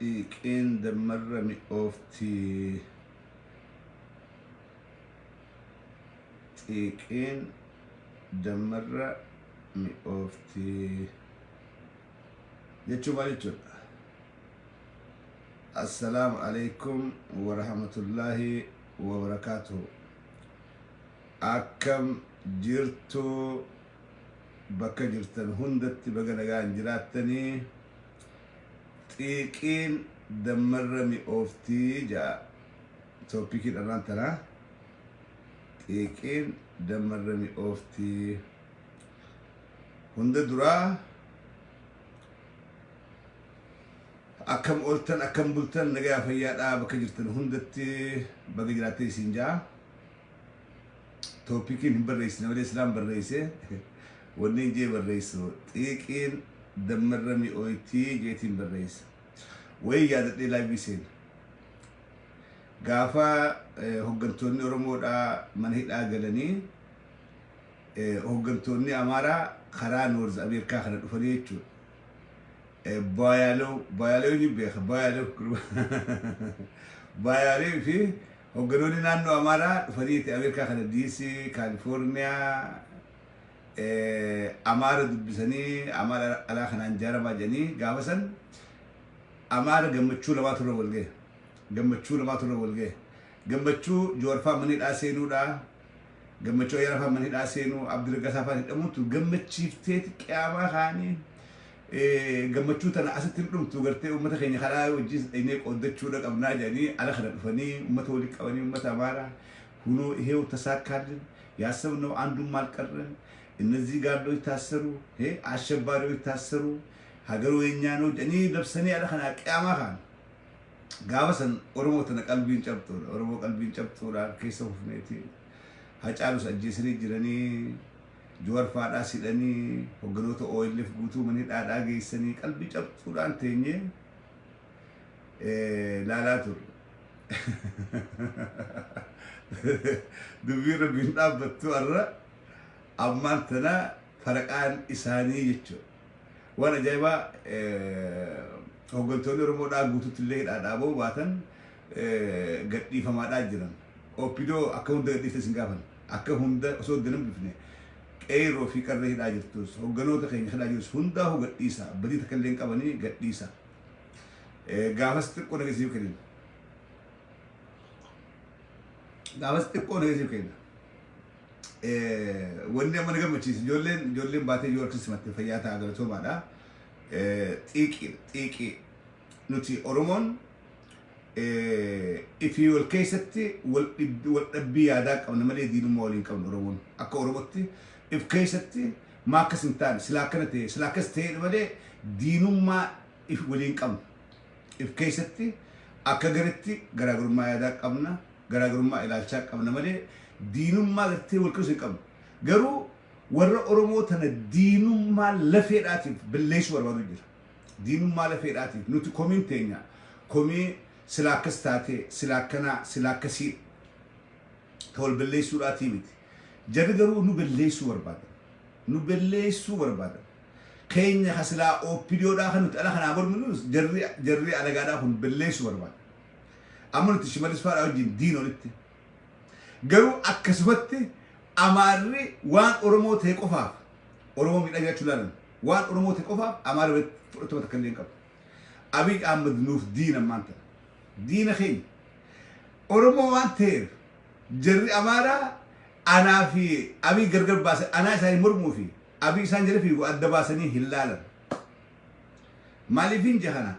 xiiqiin dammarra mi'oofti. xiiqiin dammarra mi'oofti jechuun maal jechuudha? Assalaamu alaikum wa rahmatullahi wa barakaatuhu. Akkam jirtu bakka jirtan hundatti baga nagaan jiraattanii. xiiqiin dammarra mi'oofti jaa toopikiin dharraan tanaa. xiiqiin dammarra mi'oofti. Hunda duraa akkam ooltan akkam bultan nagaa fayyaadhaa bakka jirtan hundatti baga jiraattee isin jaa. Toopikiin hin barreessine malee islaan barreesse wanni jee barreessu xiiqiin dammarra mi'oofti jeetiin barreessa. Wayii yaadadhee laayivii seena. Gaafa hoggantoonni Oromoodhaa mana hidhaa galanii hoggantoonni Amaaraa karaa Noorz Ameerikaa kana dhufanii jechuudha. Baay'aalew ni beeka baay'aalew fi hogganoonni naannoo Amaaraa dhufanii Ameerikaa kana DC, Kaalifoorniyaa Amaara dubbisanii Amaara alaa kanaan jaaramaa jedhanii gaafa san Amaara gammachuu lamaatu irra wal ga'e. Gammachuu Jawar fa'aa mana hidhaa seenuudha. Gammachuu Ayyaana fa'aa mana hidhaa seenuu Abdulgasaa fa'aa hidhamuutu gammachiifteeti qiyaamaa kaanii. Gammachuu tana asitti hin dhumtu gartee uummata keenya karaa wajjin inni qoodachuudha qabnaa jedhanii ala kana dhufanii uummata walitti qabanii uummata Amaaraa ሁኖ ይሄው ተሳካልን ያሰብነው አንዱም አልቀረን እነዚህ ጋርዶች ታሰሩ አሸባሪዎች ታሰሩ ሀገሩ የኛ ነው እኔ ለብሰኔ ያለ خنا قيامه خان ጋበሰን ኦሮሞ ተነቀልቢን ጨብጦ ኦሮሞ ቀልቢን ጨብጦ ከሰው ፍኔቲ ሀጫሉ ሰጀስሪ ጅረኒ ጆር ፋዳ ሲደኒ ወገኖቶ ኦይልፍ ጉቱ ምን ዳዳ ገይሰኒ ቀልቢ ጨብጦ አንተኝ ላላቱ دبير بنتا بتو أرى أمانتنا فرقان إساني يجوا وانا جايبا هو قلتوني رمودا قوتو تلين أدابو باتن قدي فما داجران أو بيدو أكون ده دي تسنقافن أكون ده أصول دنم بفني أيرو في كره داجرتوس هو قنوة خين خلاجوس هندا هو قديسا بدي تكلين كابني قديسا قافست كونا كسيو كريم دعوت تكون هذي كذا وندي أما نقول ماشي جولين باتي جوار كسمة فياتا على تو بعدا تيكي نوتي أورومون if you will case it will be هذاك أو نملي دينو مولين كون أورومون أكو أورومتي if case it ما كسنتان سلاكستي نملي دينو ما if ولين كم if case it أكغرتي غراغر ما هذاك أمنا غراغرما الى الشاق قبل مالي دينما غتي ولكس يقم غرو ور اوروموتنا دينما لفيداتي بليش ور ودجر دينما لفيداتي نوتي كومينتينا كومي سلاكستاتي سلاكنا سلاكسي تول بليش وراتي ميت جرغرو نو بليش ور بعد كينيا حسلا او فيديو دا خنت انا خنا بر منوس جري على غادا هون بليش ور بعد أمانة الشمال الصفار أوجين دينه لتي قالوا أكسبتي أماري وان أورموت هيك أفاف أورمو من أجل شلون وان أورموت هيك أفاف أماري بتوما تكلين كاب أبي أمد نوف دين أمانته دين خين أورمو وان تير جري أمارا أنا في أبي قرقر باس أنا ساي مرمو في أبي سانجري في وأدباسني هلالا مالي فين جهنا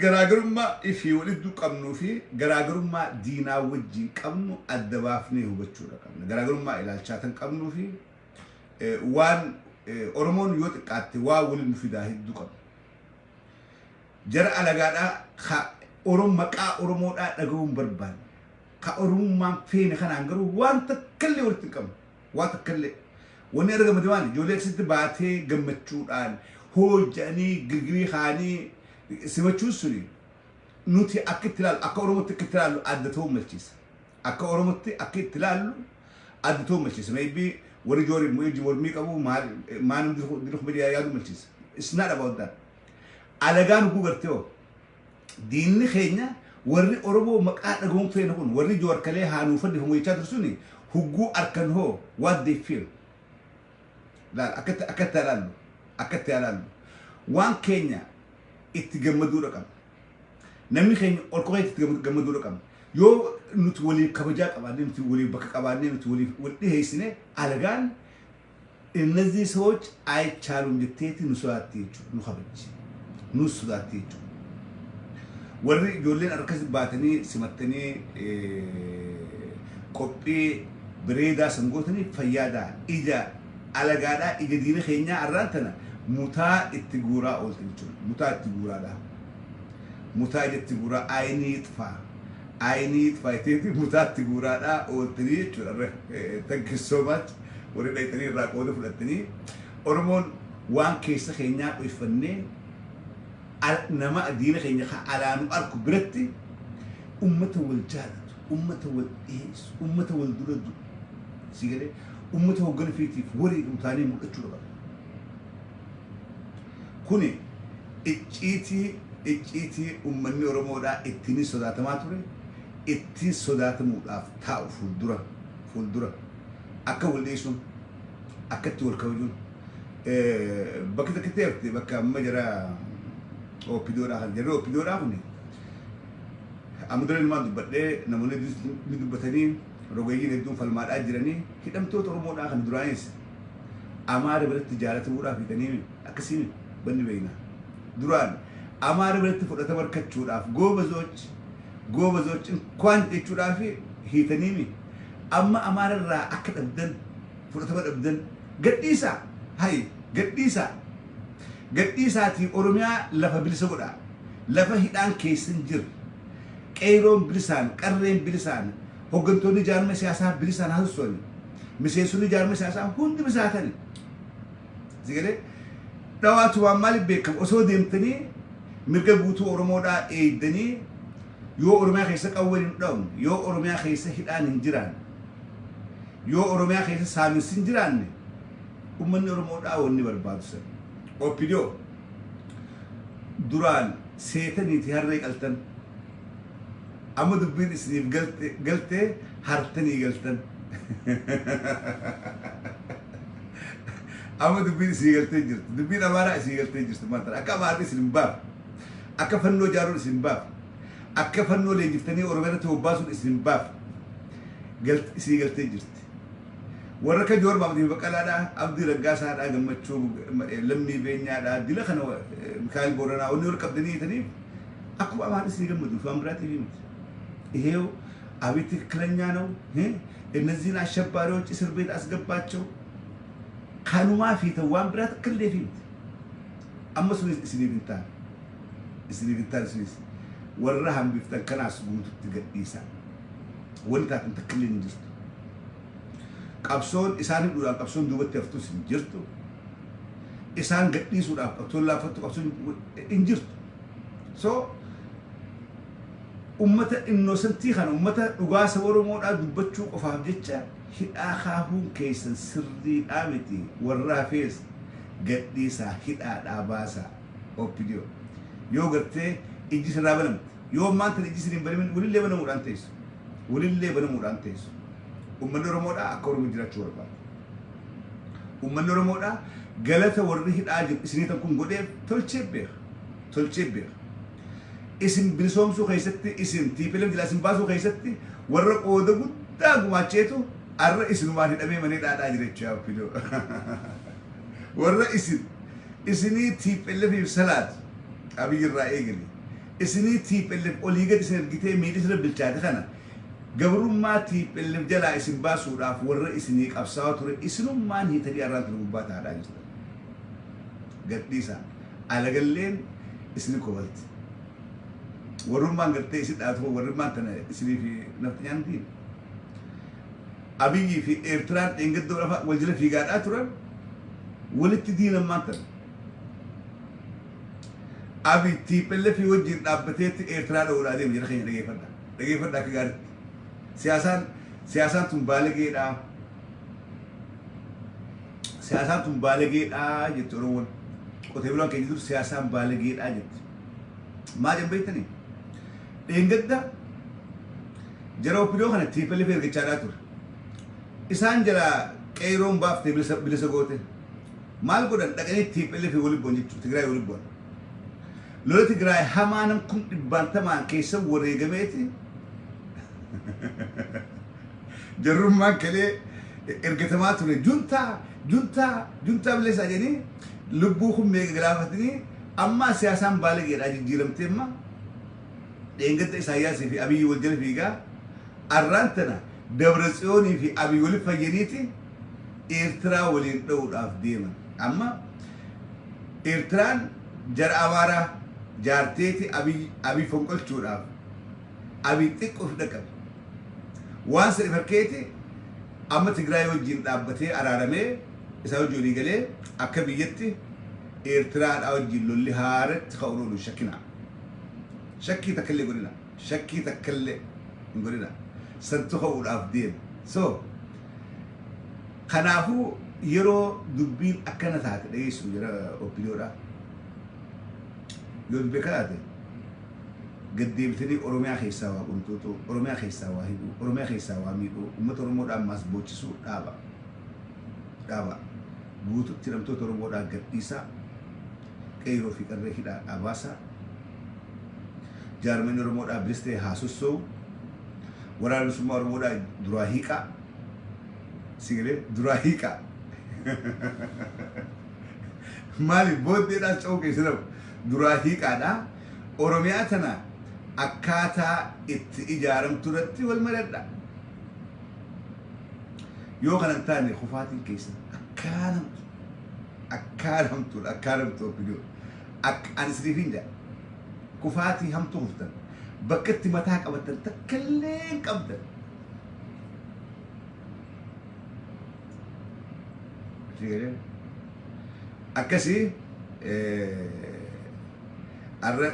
غراغرما إفي ولدو قمنو في غراغرما دينا وجين قمنو أدبافني هو بچورا قمنو غراغرما إلى الشاتن قمنو في وان أورمون يوت قاتي واولن في داهي دو قمنو جرع لغادا خا أورم مقا أورمون أدقون بربان خا أورمون فين خان عنقرو وان تكلي ورتقم وان تكلي واني أرغم ديواني جوليك ست باتي قمتشور آن هو جاني قرقري خاني سمعتوا سوري نوتي أكيد تلال أكورمتي كتلال أدتهم ملكيس أكورمتي أكيد تلال أدتهم ملكيس ما يبي ورجوري ميجي ورميك أبو ما نروح بدي أيادو ملكيس it's not about that على جانو كوغرتيو دين خينا وري أوروبا مقعد نقوم فين هون وري جوار كله هانوفن هم يشادر سوني هجو أركن هو what they feel لا أكت تلالو وان كينيا اتجمدوا رقم نمي خين أركوه اتجمدوا رقم يو نتولي كبجات أبادين نتولي بك أبادين نتولي ولدي هيسنة على النزي سوتش أي شالون جتتي نسواتيجو نخبرش نسواتيجو وري جولين أركز باتني سمتني كوبي بريدا سنقولتني فيادا إجا على جادا إجا دين خينيا أرانتنا متا التجورا أولتني متا التجورا ده متا التجورا عيني تفايتي متا التجورا ده أولتني thank you so much وري ليتني راكودو فلتني أورمون وان كيس خينيا ويفني نما الدين خينيا على نو أركو برتي أمة والجالد أمة والإيس أمة والدرد سيجري أمة والجنفيتي وري متاني مكتشورا كوني إتشيتي أمني أورمودا إتني صدات ماتوري إتني صدات مودا تاو فولدرا أكا وليشون أكا تور كوجون بكتا كتيرتي بكا مجرى أو بيدورا هنجرى أو بيدورا هوني أمدرين ما دبته نموني دبتني رجعين يدون فالمار أجرني كده متوت أورمودا خن درايس أمار برد تجارة مورا في تنيم أكسين بني بينا دران أمار برد فرصة بركة شوراف جو بزوج كوان تشورافي هي تنيمي أما أمار الرا أكد أبدن فرصة برد أبدن قديسة تي أورميا لفا بلسودا لفا هيدان كيسنجر كيرون بلسان كرين بلسان هوغنتوني جارمي سياسة بلسان هالسوني مسيسوني جارمي سياسة هوندي مساتني زيكده دواتو عمالي بيكم أسو ديمتني مرقبوتو أورمودا إيدني يو أورميا خيسك أولين دوم يو أورميا خيسك هيدان هنجران يو أورميا خيسك سامي سنجران ومن أورمودا وني بربادسن أوبيديو دوران سيتني تهرّيك ألتن أما دبين سنيف قلت هرتني قلتن أما دبين سنيف قلت جرت دبين أمارا سنيف قلت جرت ما ترى أكا ماري سنباب أكا فنو جارون سنباب أكا فنو اللي جفتني أورمينا توباسون سنباب قلت سنيف قلت جرت ورك جور بعدين بقى لا أبدي رجاس هذا جمع شو لمني بيني هذا دي له خنوا مكان بورنا ونور كبدني تاني أكو أمانة سيرم مدو فهم براتي فيمت إيهو أبي تكلني أنا النزين الشبارو تسر بيت أسقط باتشو كانوا ما في توام برات كل فيمت أما سوي بنتان سويس ورهم بيفتن كنا سبوت تجديسا وانت تكلني جست قبسون إسان يقولون قبسون دوبت تفتو سنجرتو إسان قدني سودا قبسون لا فتو قبسون إنجرتو so أمة إنه سنتيخان أمة نقاس ورمون أدبتشو قفاف جتشا هدا خافون كيسن سردي آمتي والرافيس قدني سا هدا داباسا أو بيديو يو قرتي إجيس رابلم يو ما أنت إجيس ريمبرمن ولي اللي بنمور أنتيس أمة رمودا أكور مجرى شوربا أمة رمودا قالت وريه الآجب إسني تكون قدير تلشبير اسم بنسوم سو خيستي اسم تيبلم جل اسم باسو خيستي ورق أودا قدا قماشيتو أرى اسم ما هي أمي مني دا أجري تشاو فيلو ورق اسمي تيبلم في سلاد أبي الرأيجني اسمي تيبلم أوليجا اسم جتة ميدي سر بالشات خنا قبل ما تيبلم جلا اسم باسو راف ورق اسمي أبصار ترى اسم ما هي تري أراد ربوبات هذا جست قد ديسا على قلين اسمي كوبلت ورمان قلتي سيد أتو ورمان تنا اسمي في نفتيان دين أبي في إيرتران إنجد دورة والجل في قاد أتران ولت دين ما تنا أبي تيبل في وجه أبتيت إيرتران أولادي مجرى خين رجع فردا كقارد سياسان تنبالغي جتورون وتبلون كيدور سياسان بالغي جت ما جنبيتني Dengedda jara opinion kana TPLF ergichaadhaa ture. Isaan jala qeeroon baaftee bilisa goote. Maal godhan dhaqanii TPLF waliin bu'an jechuudha. Tigraay waliin bu'an. Lola Tigraay hamaanam kun dhibbantamaan keessa wareegameeti. Jarrummaan kalee ergatamaa ture. Juntaa bilisa jedhanii lubbuu kun meeqa galaafatanii amma siyaasaan baalageedhaa jijjiiramtee amma dengedda Isaayyaasii fi Abiyyi wal jala fiigaa arraan tana Dabratsiyoonii fi Abiyyi waliin fayyaniiti Eertiraa waliin dha'uudhaaf deeman. Amma Eertiraan jara Amaaraa jaarteeti Abiyyi fonqolchuudhaaf Abiyyi xiqqoof dhaqabe. Waan sadii fakkeeti amma Tigraay wajjin dhaabbatee araaramee isaa wajjin olii galee akka biyyatti Eertiraadhaa wajjin lolli haaratti ka'uun shakkina. Shakkii takkallee godhina. Shakkii takkallee hin godhina. Santu ka'uudhaaf deema. So kanaafuu yeroo dubbiin akkana taate dhageessu jira opiniyoodha. Yoo dubbii kana taate gaddeebitanii Oromiyaa keessaa waa quntuutu, Oromiyaa keessaa waa hidhuu, Oromiyaa keessaa waa miidhuu, uummata Oromoodhaan maas boochisuu dhaaba. Dhaaba. Guututti hidhamtoota Oromoodhaan gadhiisaa. Qeeroo fi qarree hidhaa dhaabaasa. Jaarmanii Oromoodhaa bilistee haasussoo. Waraabesummaa Oromoodhaa duraa hiiqaa. Sigalee duraa hiiqaa. Maaliif booddeedhaan ca'uu keessa dhabu duraa hiiqaadhaa. Oromiyaa tana akkaataa itti ijaaramtu irratti wal madadha. Yoo kana hin taane kufaatiin keessa akkaanamtu opiniyoon. Ani siriif hin jedha. Kufaatii hamtuu huftan. Bakka itti mataa qabatan takkallee hin qabdan. Akkasii arra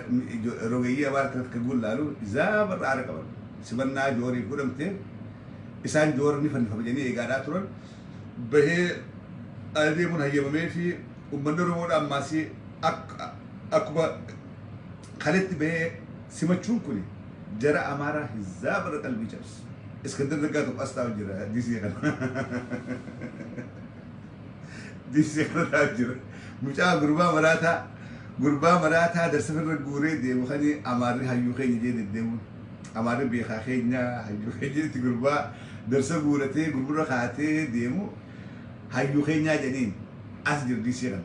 rogeyyii abaar akka gullaalu zaabarra aara qaban. Simannaa Jawaariif godhamte isaan Jawaar ni fannifama jedhanii eegaadhaa turan. Bahee adeemuun hayyamamee fi uummanni Oromoodhaa ammaasii akkuma kaletti bahee simachuun kun jara Amaaraa zaabarra qalbii cabse. Iskandar Naggaa tokko as taa'u jira DC kana. DC kana taa'u jira. Mucaa gurbaa maraataa darsafirra guuree deemu kani Amaarri hayyuu keenya jee deddeemuun. Amaarri beekaa keenya hayyuu keenyatti gurbaa darsa guuratee gurgurra kaatee deemu hayyuu keenyaa jedhaniin as jira DC kana.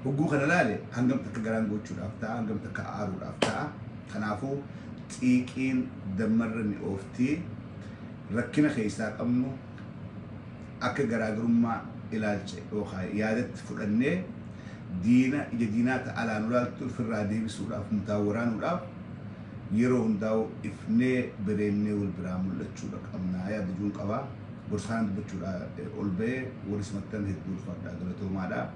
Hogguu kana laale hangam takka garaan gochuudhaaf ta'a, hangam takka aaruudhaaf ta'a. Kanaafuu xiiqiin dammarra ni ooftii rakkina keessaa qabnu akka garaagarummaa ilaalcha yookaan yaadatti fudhannee diina ija diinaata alaan ulaaltu ofirraa deebisuudhaaf mutaa waraanuudhaaf yeroo hundaa'u ifnee bireennee wal biraa mul'achuudha qabnaa yaada juun qabaa. Gorsaan dubbachuudha ol ba'ee walis maxxan hedduu ulfaadhaa galatoomaadhaa.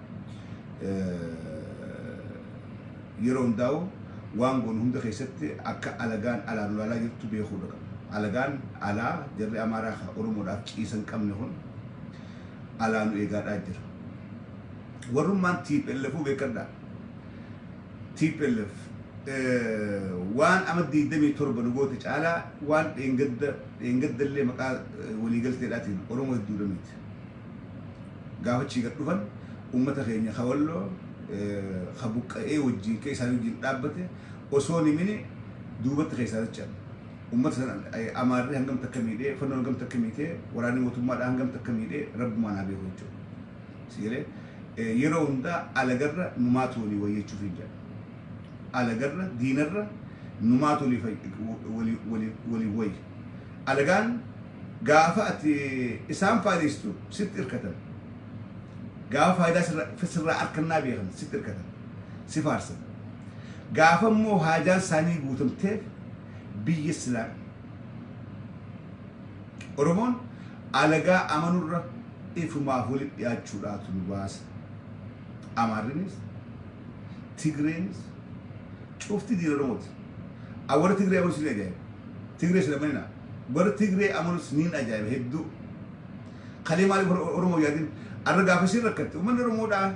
Yeroo hundaa'u waan goonu hunda keessatti akka alagaan alaan ulaalaa jirtu beekuudha qabna. Alagaan alaa jarri Amaaraa Oromoodhaaf ciisan qabne kun alaanu eegaadhaa jira. Warrummaan TPLF beekadhaa. TPLF waan ama 27 nugoota caalaa waan dheengaddallee maqaa waliigalteedhaatiin Oromoo hedduu dhameeti. Gaafachii gad dhufan uummata keenya Hawalloo habuqqa'ee wajjin keessaa wajjin dhaabbate osoo nimini duubatti keessaa jechaan. Uummata sana Amaarri hangam takka miidhee, fannoon hangam takka miidhee, waraanni mootummaadhaa hangam takka miidhee rabbumaan haa beeku jechuudha. Sigalee yeroo hundaa alagarra numaatu walii wayyechuuf hin jedhu. Alagarra diinarra numaatu walii wayyi. Alagaan gaafa ati isaan faayideessitu sitti hirkatan. Gaafa faayidaa sirraa harkannaa beekan sitti hirkatan. Si faarsan. Gaafa immoo haajaan isaanii guutamteef biyya silaa. Oromoon alagaa amanurra ifumaaf walitti dhiyaachuudhaatu nu baasa. Amaarrinis, Tigreenis, cufti diina Oromooti. Warra Tigree amanus ni ajaa'iba. Tigree sila manina. Warra Tigree amanus ni ajaa'iba hedduu. Kalee maaliif Oromoo yaadin arra gaafasiin rakkatte. Uummanni Oromoodhaa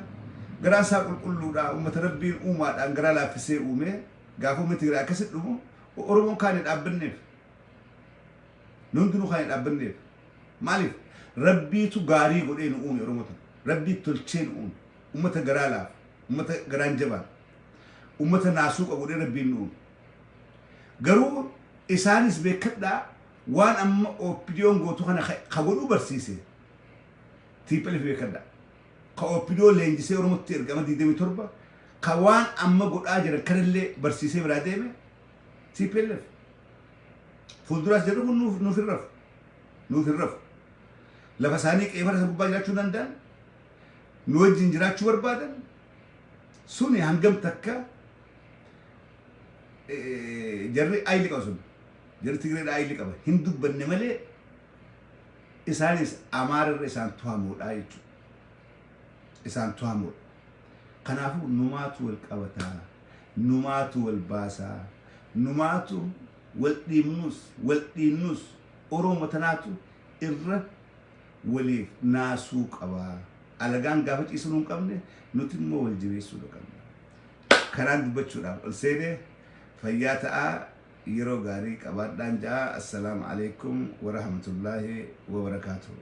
garaan isaa qulqulluudhaa uummata Rabbiin uumaadhaan garaa laaffisee uumee gaafa uummanni Tigree akkasitti dhumu Oromoon kaan hin dhaabbanneef nundinuu kaan hin dhaabbanneef maaliif rabbiitu gaarii godhee nu uume Oromoota rabbii tolchee nu uume ummata garaa laaf ummata garaan jabaan ummata naasuu qabu godhee rabbiin nu uume garuu isaanis beekadhaa waan amma opiniyoon gootu kana ka godhuu barsiise tiiphalif beekadhaa ka opiniyoo leenjisee Oromootti ergama 27 ka waan amma godhaa jiran kanallee barsiisee biraa deeme tiiphalif fuulduraas jedhu kun nuuf hin rafu lafa isaanii qeefara isa gubbaa jiraachuu danda'an nu wajjin jiraachuu barbaadan suni hangam takka jarri ayili qaba sun jarri Tigreedha ayili qaba hin dubbanne malee isaanis Amaararra isaan tuhamuudha jechuudha isaan tuhamuudha kanaafuu numaatu wal qabataa numaatu wal baasaa numaatu wal dhiibnus Oromoo tanaatu irra waliif naasuu qabaa alagaan gaafa ciisuu hin qabne nuti immoo wal jabeessuu qabna karaan dubbachuudhaaf ol seenee fayyaa ta'aa yeroo gaarii qabaadhaan jaa assalaamu alaikum wa rahmatullahi wa barakaatuh